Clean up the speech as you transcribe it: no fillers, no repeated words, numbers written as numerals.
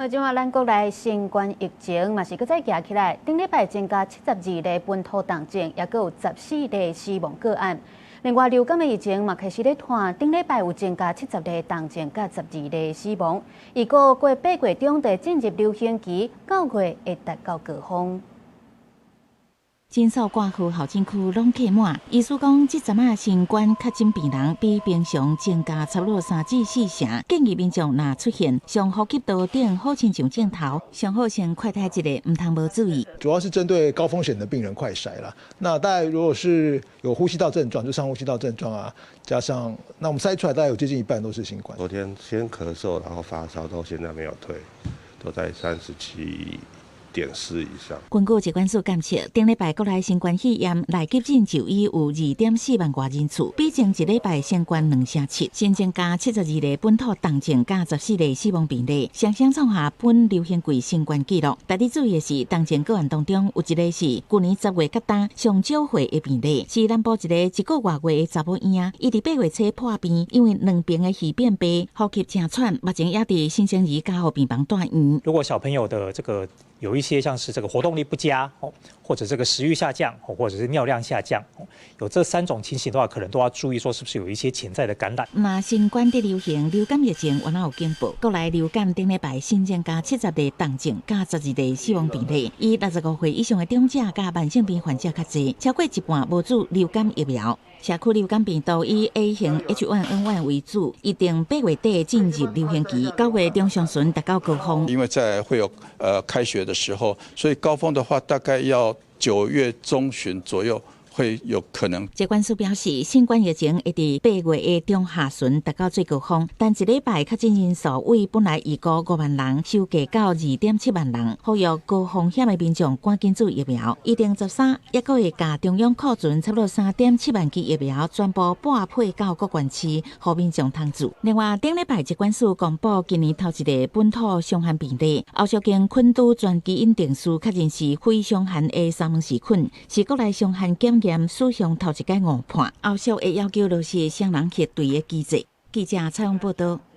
即馬咱國內新冠疫情嘛是擱再夾起來，頂禮拜增加72例本土重症，也擱有14例死亡個案。另外，流感的疫情嘛開始咧傳，頂禮拜有增加70例重症，甲12例死亡。預估過8月中就進入流行期，9月會達到高峰。診所掛號候診區攏客滿，醫師講，這陣啊新冠確診病人比平常增加差不多3至4成，建議民眾若出現上呼吸道等好親像症頭，上好先快篩一個，唔通無注意。主要是針對高風險的病人快篩啦。那大概如果是有呼吸道症狀，就上呼吸道症狀啊，加上那我們篩出來大概有接近一半都是新冠。昨天先咳嗽，然後發燒，到現在沒有退，都在37.4以上。根據疾管署監測，頂禮拜國內新冠肺炎來急診就醫有2.4萬多人次，比前一禮拜新冠2成7，新增加72例本土重症，加14例死亡病例，雙雙創下本流行季新冠紀錄。特別注意的是，重症個案當中有一例是去年10月到今上少歲的病例，是南部一個1個月的查某嬰仔，伊佇8月初破病，因為兩邊的肺變白，呼吸正喘，目前也佇新生兒加護病房住院。如果小朋友的這個有一些像是這個活動力不佳或者這個食慾下降或者是尿量下降，有這3種情形的話，可能都要注意說是不是有一些潛在的感染。那新冠的流行，流感疫情原來有進步，國內流感頂禮拜新增加70例重症，加12例死亡病例。以65歲以上的長者加慢性病患者較濟，超過一半無注流感疫苗。社區流感病毒以 A 型 H1N1 為主，一定8月底進入流行期，9月中上旬達到高峰。因為再會有開學的時候，所以高峰的話大概要9月中旬左右會有可能。疾管署表示，新冠疫情會在8月的中下旬達到最高峰，但一禮拜確診人數為本來預估5萬人，收減到2.7萬人。呼籲高風險的民眾趕緊注疫苗。113也閣會將中央庫存差不多3.7萬劑疫苗全部撥配到各縣市，讓民眾通注。另外，頂禮拜疾管署公布今年頭一個本土傷寒病例，後小間昆都全基因定序確認是非傷寒的沙門氏菌，是國內傷寒檢驗史上頭一個誤判，後續會要求落實雙人核對的機制。記者採訪報道。